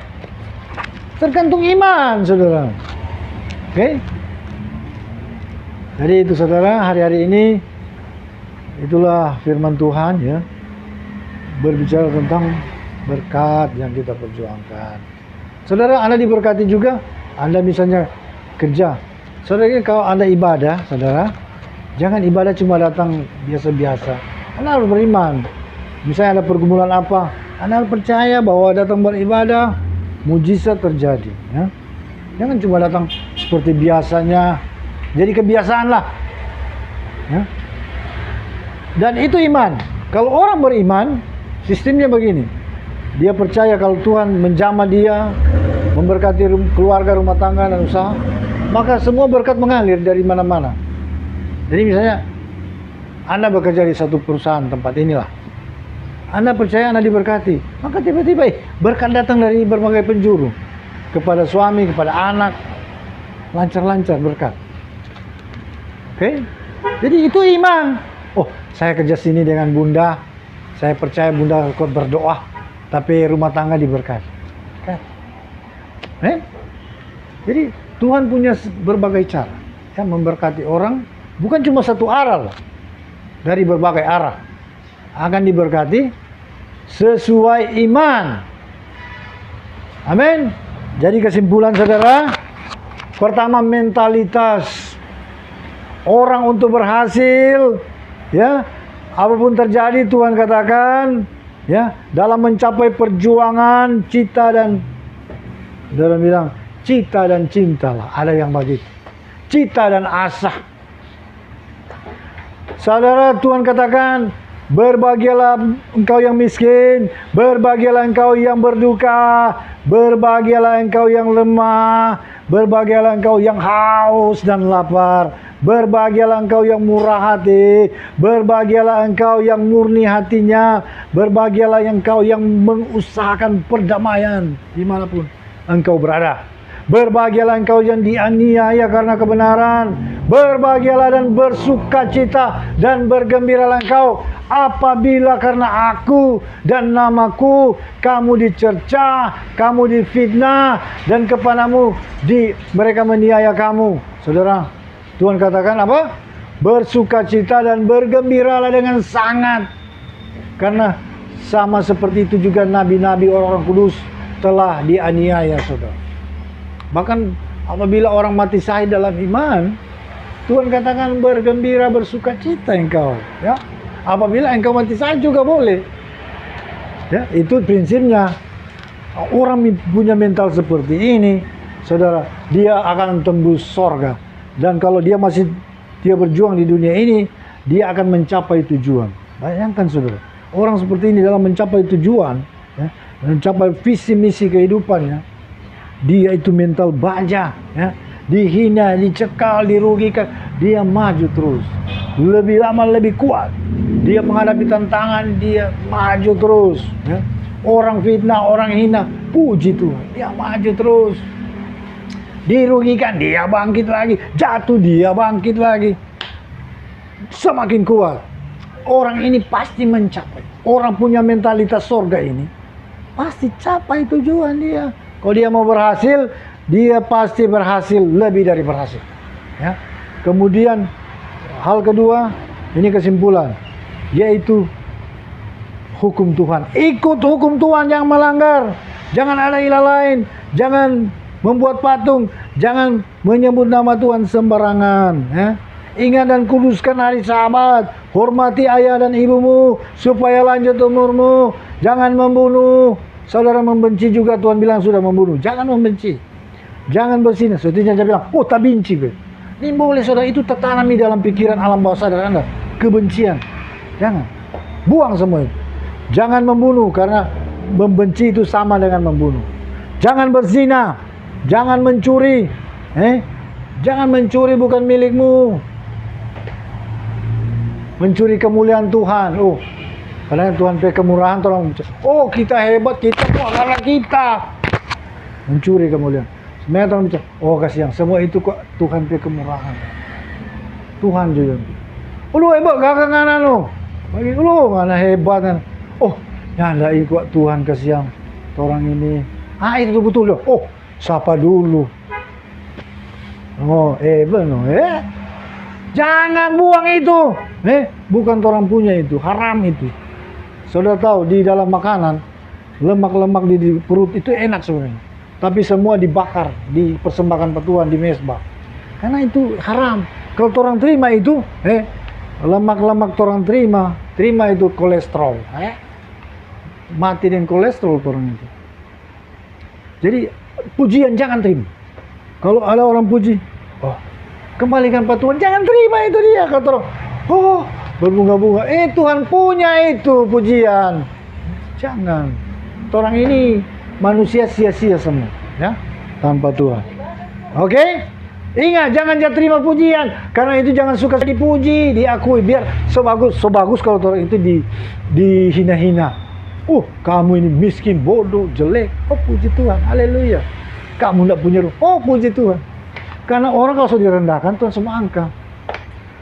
Tergantung iman, saudara. Oke. Jadi itu saudara, hari-hari ini itulah firman Tuhan ya. Berbicara tentang berkat yang kita perjuangkan. Saudara, Anda diberkati juga. Anda misalnya kerja. Saudara, kalau Anda ibadah, saudara, jangan ibadah cuma datang biasa-biasa. Anda harus beriman. Misalnya ada pergumulan apa, Anda harus percaya bahwa datang beribadah, mujizat terjadi. Ya. Jangan cuma datang seperti biasanya. Jadi kebiasaan lah. Ya. Dan itu iman. Kalau orang beriman, sistemnya begini. Dia percaya kalau Tuhan menjamah dia, memberkati keluarga, rumah tangga, dan usaha, maka semua berkat mengalir dari mana-mana. Jadi misalnya, Anda bekerja di satu perusahaan tempat inilah. Anda percaya Anda diberkati. Maka tiba-tiba berkat datang dari berbagai penjuru. Kepada suami, kepada anak. Lancar-lancar berkat. Oke? Jadi itu iman. Oh, saya kerja sini dengan bunda. Saya percaya bunda kuat berdoa. Tapi rumah tangga diberkati. Kan? Jadi Tuhan punya berbagai cara. Ya, memberkati orang. Bukan cuma satu arah loh. Dari berbagai arah akan diberkati sesuai iman. Amin. Jadi kesimpulan saudara, pertama mentalitas orang untuk berhasil, ya apapun terjadi Tuhan katakan, ya dalam mencapai perjuangan cita dan dalam bilang cita dan cintalah, ada yang begitu, cita dan asa. Saudara, Tuhan katakan, berbahagialah engkau yang miskin, berbahagialah engkau yang berduka, berbahagialah engkau yang lemah, berbahagialah engkau yang haus dan lapar, berbahagialah engkau yang murah hati, berbahagialah engkau yang murni hatinya, berbahagialah engkau yang mengusahakan perdamaian dimanapun engkau berada. Berbahagialah engkau yang dianiaya karena kebenaran. Berbahagialah dan bersukacita dan bergembiralah engkau apabila karena aku dan namaku kamu dicercah, kamu difitnah, dan kepadamu mereka meniaya kamu. Saudara, Tuhan katakan apa? Bersukacita dan bergembiralah dengan sangat. Karena sama seperti itu juga nabi-nabi, orang-orang kudus telah dianiaya, saudara. Bahkan apabila orang mati syahid dalam iman, Tuhan katakan bergembira, bersukacita engkau. Ya, apabila engkau mati syahid juga boleh. Ya, itu prinsipnya. Orang punya mental seperti ini, saudara, dia akan tembus sorga. Dan kalau dia berjuang di dunia ini, dia akan mencapai tujuan. Bayangkan, saudara, orang seperti ini dalam mencapai tujuan, ya, mencapai visi misi kehidupannya, dia itu mental baja, ya, dihina, dicekal, dirugikan, dia maju terus, lebih lama lebih kuat. Dia menghadapi tantangan, dia maju terus, ya. Orang fitnah, orang hina, puji Tuhan, dia maju terus. Dirugikan, dia bangkit lagi. Jatuh, dia bangkit lagi. Semakin kuat. Orang ini pasti mencapai. Orang punya mentalitas sorga ini pasti capai tujuan dia. Kalau dia mau berhasil, dia pasti berhasil, lebih dari berhasil. Ya. Kemudian hal kedua, ini kesimpulan, yaitu hukum Tuhan. Ikut hukum Tuhan, jangan melanggar. Jangan ada ilah lain. Jangan membuat patung. Jangan menyebut nama Tuhan sembarangan. Ya. Ingat dan kuduskan hari Sabat. Hormati ayah dan ibumu supaya lanjut umurmu. Jangan membunuh. Saudara membenci juga, Tuhan bilang sudah membunuh. Jangan membenci. Jangan bersinah. Sepertinya saya bilang, oh tak benci. Ini boleh, saudara, itu tertanami dalam pikiran alam bawah sadar Anda. Kebencian. Jangan. Buang semua itu. Jangan membunuh, karena membenci itu sama dengan membunuh. Jangan berzina. Jangan mencuri. Jangan mencuri bukan milikmu. Mencuri kemuliaan Tuhan. Oh, karena Tuhan punya kemurahan, orang oh kita hebat, kita karena kita mencuri kemuliaan. Sebenarnya orang bicara, oh kasihan, semua itu kok Tuhan punya kemurahan. Tuhan juga. Oh lu hebat, gak ngana lu. Bagi lu ngana hebat kan. Oh, nyanda ikut Tuhan kasihan orang ini. Ah itu betul loh. Oh, sapa dulu. Oh, benar. Jangan buang itu. Bukan orang punya itu, haram itu. Saudara tahu di dalam makanan, lemak-lemak di perut itu enak sebenarnya. Tapi semua dibakar, dipersembahkan Tuhan di mezbah. Karena itu haram. Kalau orang terima itu, lemak-lemak orang terima itu kolesterol. Mati dengan kolesterol orang itu. Jadi pujian jangan terima. Kalau ada orang puji, oh kembalikan Pak Tuhan, jangan terima itu dia. Kata orang, oh berbunga-bunga, Tuhan punya itu pujian. Jangan. Orang ini manusia sia-sia semua, ya, tanpa Tuhan. Oke? Ingat, jangan terima pujian, karena itu jangan suka dipuji, diakui, biar sebagus kalau orang itu dihina-hina. Kamu ini miskin, bodoh, jelek. Oh puji Tuhan, haleluya. Kamu tidak punya ruh, oh puji Tuhan. Karena orang kalau sudah direndahkan, Tuhan semua angkat.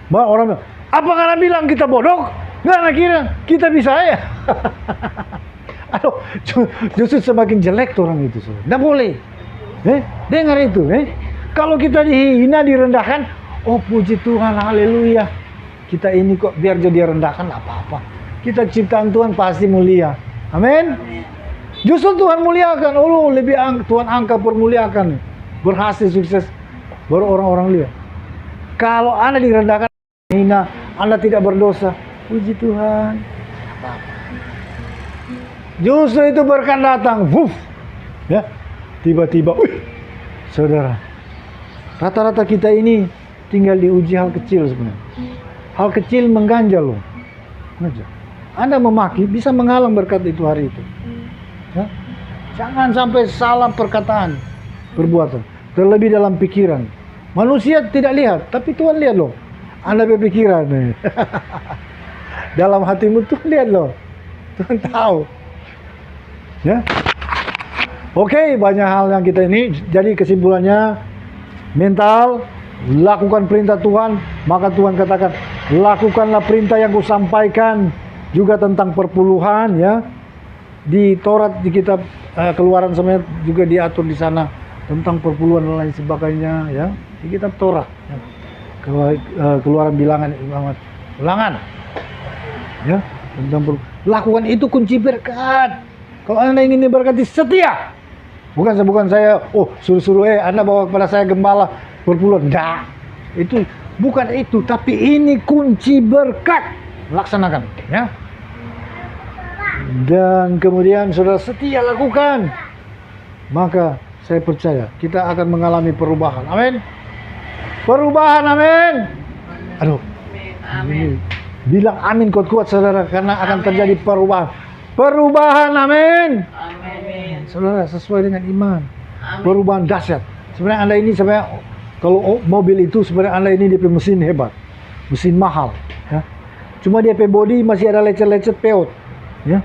Bahwa orang bilang, apa karena bilang kita bodoh? Nggak kira kita bisa ya. Aduh, justru semakin jelek tuh orang itu. Nggak boleh. Dengar itu. Kalau kita dihina, direndahkan, oh puji Tuhan, haleluya. Kita ini kok biar jadi rendahkan, nggak apa-apa. Kita ciptaan Tuhan pasti mulia. Amin. Justru Tuhan muliakan. Oh lebih Tuhan angkat permuliakan. Berhasil sukses. Baru orang-orang lihat. Kalau Anda direndahkan, hina, Anda tidak berdosa, puji Tuhan. Justru itu berkat datang, ya, tiba-tiba, saudara, rata-rata kita ini tinggal diuji hal kecil sebenarnya. Hal kecil mengganjal loh. Anda memaki bisa menghalang berkat itu hari itu. Ya? Jangan sampai salah perkataan, perbuatan. Terlebih dalam pikiran. Manusia tidak lihat, tapi Tuhan lihat loh. Anda berpikiran nih. Dalam hatimu Tuhan lihat loh. Tuhan tahu. Ya. Oke, banyak hal yang kita ini. Jadi kesimpulannya, mental lakukan perintah Tuhan, maka Tuhan katakan, lakukanlah perintah yang kusampaikan. Juga tentang perpuluhan, ya. Di Taurat, di kitab Keluaran sebenarnya juga diatur di sana tentang perpuluhan dan lain sebagainya, ya. Di kitab Taurat, ya. Keluaran, Bilangan, Ulangan, ya, tentang lakukan itu kunci berkat. Kalau Anda ingin diberkati, setia. Bukan saya, suruh-suruh Anda bawa kepada saya gembala perpuluhan. Enggak. Itu bukan itu, tapi ini kunci berkat. Laksanakan, ya. Dan kemudian saudara setia lakukan, maka saya percaya kita akan mengalami perubahan. Amin. Perubahan, amin. Aduh. Amin. Bilang amin kuat-kuat saudara, karena akan terjadi perubahan. Perubahan, amin. Amin. Saudara, sesuai dengan iman. Amin. Perubahan dahsyat. Sebenarnya Anda ini sebenarnya, kalau mobil itu sebenarnya Anda ini DP mesin hebat, mesin mahal, ya. Cuma DP body masih ada lecet-lecet peot, ya.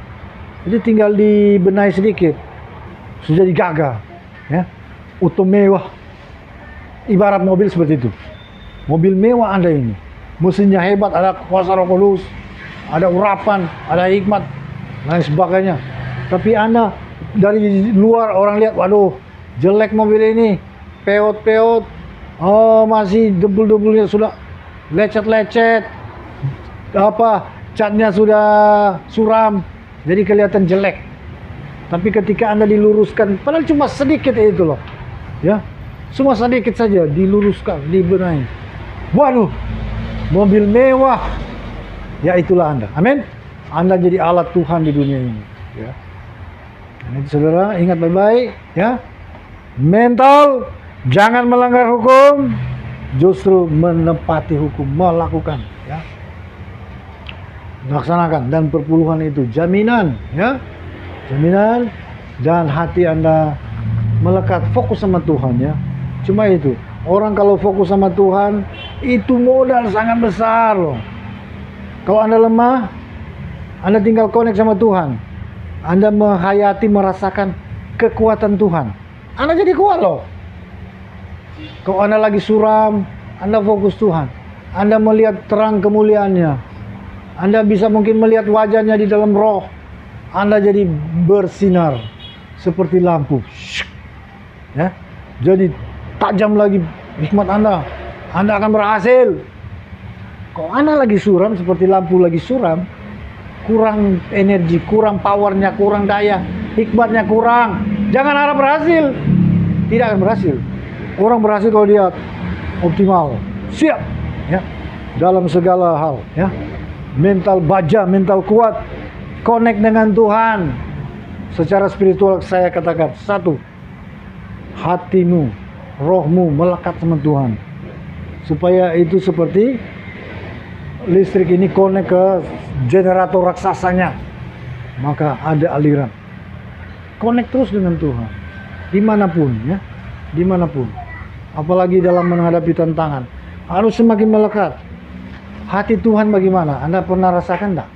Jadi tinggal dibenahi sedikit, sudah jadi gagah, ya. Auto mewah. Ibarat mobil seperti itu. Mobil mewah Anda ini, mesinnya hebat, ada kuasa Roh Kudus, ada urapan, ada hikmat, lain sebagainya. Tapi Anda dari luar orang lihat, waduh, jelek mobil ini, peot-peot, masih debul-debulnya sudah lecet-lecet, catnya sudah suram, jadi kelihatan jelek. Tapi ketika Anda diluruskan, padahal cuma sedikit itu loh, ya, cuma sedikit saja diluruskan, dibenahi, waduh, mobil mewah, ya itulah Anda. Amin. Anda jadi alat Tuhan di dunia ini, ya. Dan itu saudara, ingat baik-baik, ya. Mental, jangan melanggar hukum, justru menepati hukum, melakukan, ya. Laksanakan, dan perpuluhan itu jaminan, ya. Jaminan, dan hati Anda melekat, fokus sama Tuhan, ya. Cuma itu, orang kalau fokus sama Tuhan, itu modal sangat besar loh. Kalau Anda lemah, Anda tinggal connect sama Tuhan, Anda menghayati, merasakan kekuatan Tuhan, Anda jadi kuat loh. Kalau Anda lagi suram, Anda fokus Tuhan, Anda melihat terang kemuliaannya, Anda bisa mungkin melihat wajahnya di dalam roh, Anda jadi bersinar seperti lampu, ya. Jadi tajam lagi hikmat Anda akan berhasil. Kalau Anda lagi suram, seperti lampu lagi suram, kurang energi, kurang powernya, kurang daya, hikmatnya kurang, jangan harap berhasil. Tidak akan berhasil. Orang berhasil kalau dia optimal, siap, ya, dalam segala hal, ya. Mental baja, mental kuat, connect dengan Tuhan. Secara spiritual saya katakan, satu, hatimu, rohmu melekat sama Tuhan, supaya itu seperti listrik ini connect ke generator raksasanya, maka ada aliran. Connect terus dengan Tuhan, dimanapun, ya, dimanapun. Apalagi dalam menghadapi tantangan, harus semakin melekat. Hati Tuhan bagaimana? Anda pernah rasakan enggak?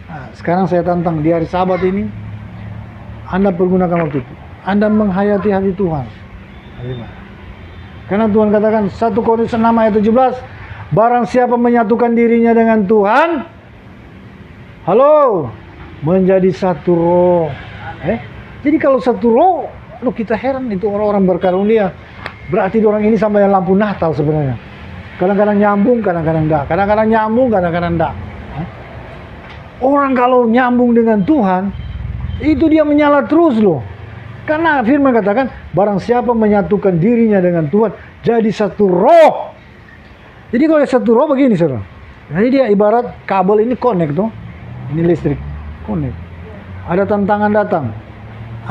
Nah, sekarang saya tantang di hari Sabat ini, Anda pergunakan waktu itu, Anda menghayati hati Tuhan. Bagaimana? Karena Tuhan katakan 1 Korintus 6 ayat 17, barang siapa menyatukan dirinya dengan Tuhan, halo, menjadi satu roh. Jadi kalau satu roh, loh, kita heran itu orang-orang berkarunia. Berarti orang ini sama yang lampu Natal sebenarnya. Kadang-kadang nyambung, kadang-kadang enggak. Kadang-kadang nyambung, kadang-kadang enggak. Orang kalau nyambung dengan Tuhan, itu dia menyala terus loh. Karena firman katakan, barang siapa menyatukan dirinya dengan Tuhan, jadi satu roh. Jadi kalau satu roh begini saudara. Jadi dia ibarat kabel ini connect tuh. Ini listrik, connect. Ada tantangan datang,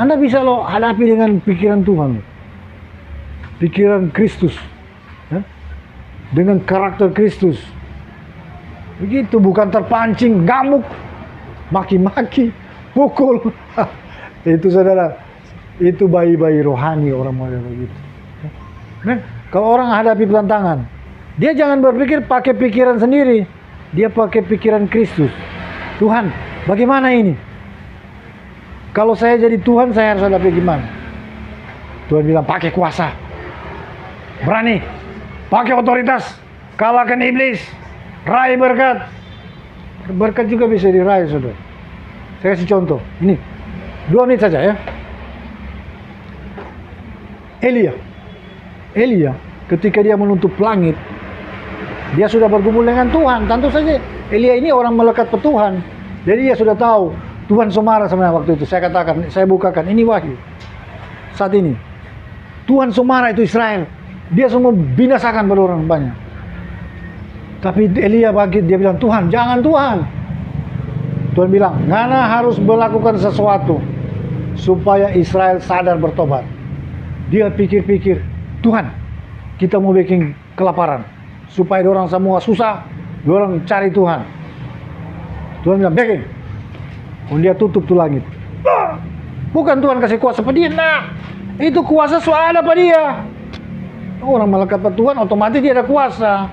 Anda bisa loh hadapi dengan pikiran Tuhan loh. Pikiran Kristus, ya? Dengan karakter Kristus. Begitu, bukan terpancing, ngamuk, maki-maki, pukul. Itu saudara, itu bayi-bayi rohani orang model begitu. Nah, kalau orang hadapi tantangan, dia jangan berpikir pakai pikiran sendiri, dia pakai pikiran Kristus. Tuhan, bagaimana ini? Kalau saya jadi Tuhan, saya harus hadapi gimana? Tuhan bilang pakai kuasa, berani, pakai otoritas, kalahkan iblis, raih berkat. Berkat juga bisa diraih, saudara. Saya kasih contoh. Ini 2 menit saja ya. Elia, ketika dia menutup langit, dia sudah bergumul dengan Tuhan. Tentu saja Elia ini orang melekat pe Tuhan. Jadi dia sudah tahu Tuhan semarah sebenarnya waktu itu. Saya katakan, saya bukakan, ini wahyu. Saat ini Tuhan semarah itu Israel. Dia semua binasakan pada orang banyak. Tapi Elia bangkit, dia bilang, Tuhan, jangan Tuhan. Tuhan bilang, Ngana harus melakukan sesuatu supaya Israel sadar bertobat. Dia pikir-pikir, Tuhan, kita mau bikin kelaparan supaya orang semua susah, orang cari Tuhan. Tuhan bilang, bikin. Oh, dia tutup tuh langit. Bukan Tuhan kasih kuasa pada dia, nah. Itu kuasa soal ada pada dia. Orang melekat pada Tuhan, otomatis dia ada kuasa.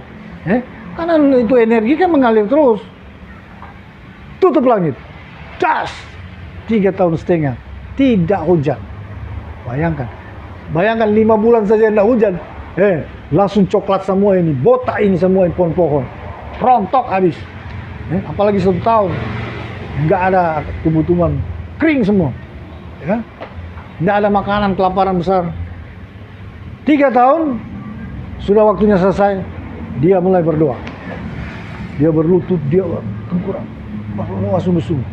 Karena itu energi kan mengalir terus. Tutup langit. Das. 3,5 tahun tidak hujan. Bayangkan 5 bulan saja tidak hujan. Langsung coklat semua ini, botak ini semua ini pohon-pohon. Rontok habis. Apalagi 1 tahun. Enggak ada tumbuh-tumbuhan, kering semua. Ya. Enggak ada makanan, kelaparan besar. 3 tahun sudah waktunya selesai. Dia mulai berdoa. Dia berlutut, dia tengkurap. Berdoa sungguh-sungguh.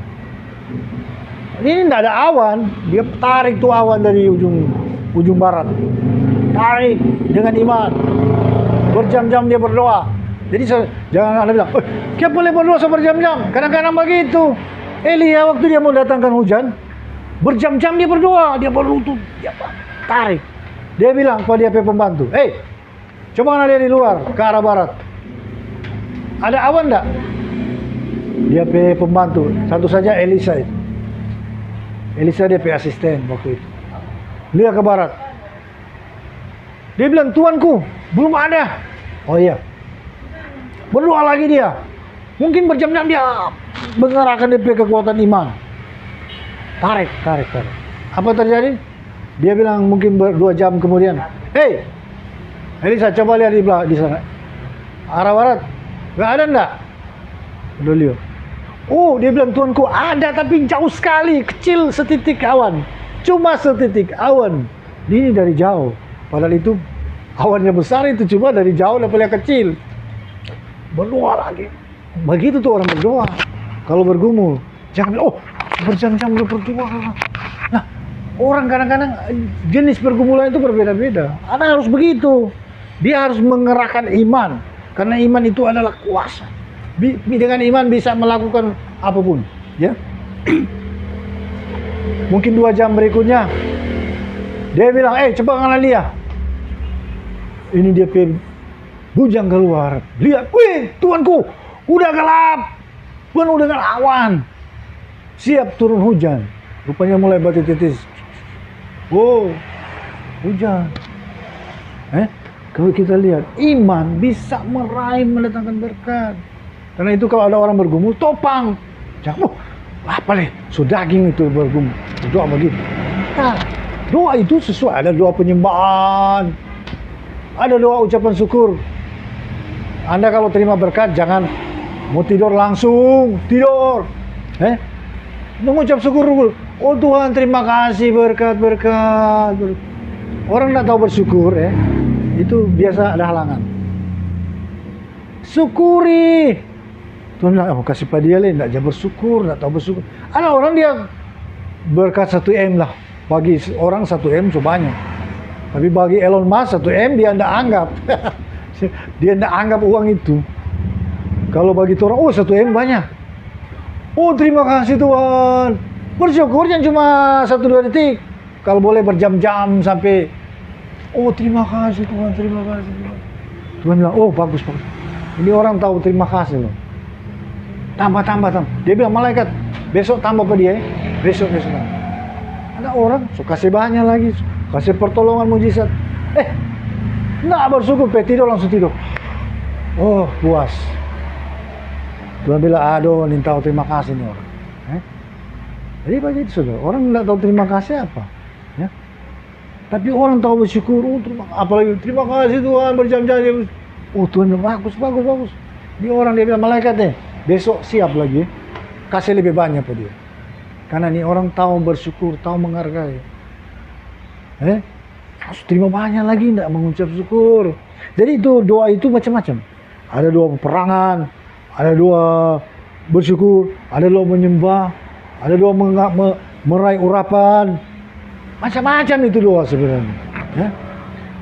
Ini tidak ada awan, dia tarik tuh awan dari ujung barat. Tarik dengan iman. Berjam-jam dia berdoa. Jadi jangan Anda bilang, dia boleh berdoa berjam-jam. Kadang-kadang begitu. Elia waktu dia mau datangkan hujan, berjam-jam dia berdoa, dia berlutut, dia tarik. Dia bilang kepada dia pembantu, coba Anda lihat di luar ke arah barat. Ada awan enggak? Dia pembantu, satu saja Elisa itu. Elisa dia asisten waktu itu. Lihat ke barat. Dia bilang, Tuanku, belum ada. Oh iya. Berdoa lagi dia. Mungkin berjam-jam dia mengerahkan DP kekuatan iman. Tarik. Apa terjadi? Dia bilang mungkin 2 jam kemudian, Elisa coba lihat di sana. Arah barat. Gak ada enggak? Udah lihat. Oh, dia bilang, Tuanku ada tapi jauh sekali, kecil setitik awan. Cuma setitik awan. Ini dari jauh. Padahal itu awannya besar, itu cuma dari jauh daripada kecil. Berdoa lagi. Begitu tuh orang berdoa. Kalau bergumul, jangan berjam-jam berdoa. Nah, orang kadang-kadang jenis pergumulan itu berbeda-beda. Anda harus begitu. Dia harus mengerahkan iman. Karena iman itu adalah kuasa. Dengan iman bisa melakukan apapun, ya. Mungkin 2 jam berikutnya dia bilang, coba ngana dia. Ini dia bujang keluar. Lihat, wih, Tuanku, udah gelap, penuh dengan awan, siap turun hujan. Rupanya mulai batu titis. Oh, hujan. Kalau kita lihat, iman bisa meraih mendatangkan berkat. Karena itu kalau ada orang bergumul, topang. Jangan, apa nih? Daging itu bergumul. Doa begitu. Nah, doa itu sesuai. Ada doa penyembahan. Ada doa ucapan syukur. Anda kalau terima berkat, jangan mau tidur langsung. Tidur. Mengucap syukur dulu. Oh Tuhan, terima kasih berkat-berkat. Orang tidak tahu bersyukur, itu biasa ada halangan. Syukuri. Tuhan bilang, kasih pada dia lah, tidak bersyukur, tidak tahu bersyukur. Ada orang dia berkat 1 M lah. Bagi orang 1 M banyak. Tapi bagi Elon Musk 1 M dia tidak anggap. Dia tidak anggap uang itu. Kalau bagi orang, 1 M banyak. Oh terima kasih Tuhan. Bersyukur yang cuma 1-2 detik. Kalau boleh berjam-jam sampai, terima kasih Tuhan, terima kasih Tuhan. Tuhan bilang, bagus. Ini orang tahu terima kasih loh. Tambah. Dia bilang, malaikat, besok tambah pada dia, besok. Ada orang, kasih banyak lagi, kasih pertolongan mujizat. Nggak bersyukur, tidur langsung tidur. Oh, puas. Tuhan bilang, aduh, ini tahu terima kasih nih orang. Jadi begitu saudara, orang nggak tahu terima kasih apa. Ya. Tapi orang tahu bersyukur, apalagi terima kasih Tuhan berjam-jam. Oh Tuhan bagus, bagus, bagus. Dia orang dia bilang malaikat nih, besok siap lagi, kasih lebih banyak pada dia. Karena ini orang tahu bersyukur, tahu menghargai. Harus terima banyak lagi, tidak mengucap syukur. Jadi itu doa itu macam-macam. Ada doa peperangan, ada doa bersyukur, ada doa menyembah, ada doa meraih urapan. Macam-macam itu doa sebenarnya. Ya.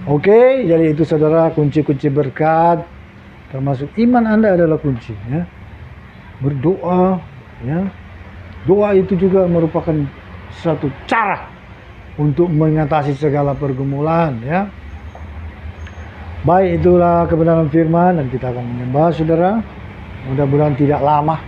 Oke, jadi itu saudara kunci-kunci berkat. Termasuk iman Anda adalah kunci. Ya. Berdoa. Ya. Doa itu juga merupakan satu cara untuk mengatasi segala pergumulan. Ya. Baik, itulah kebenaran firman dan kita akan menyembah saudara. Mudah-mudahan tidak lama.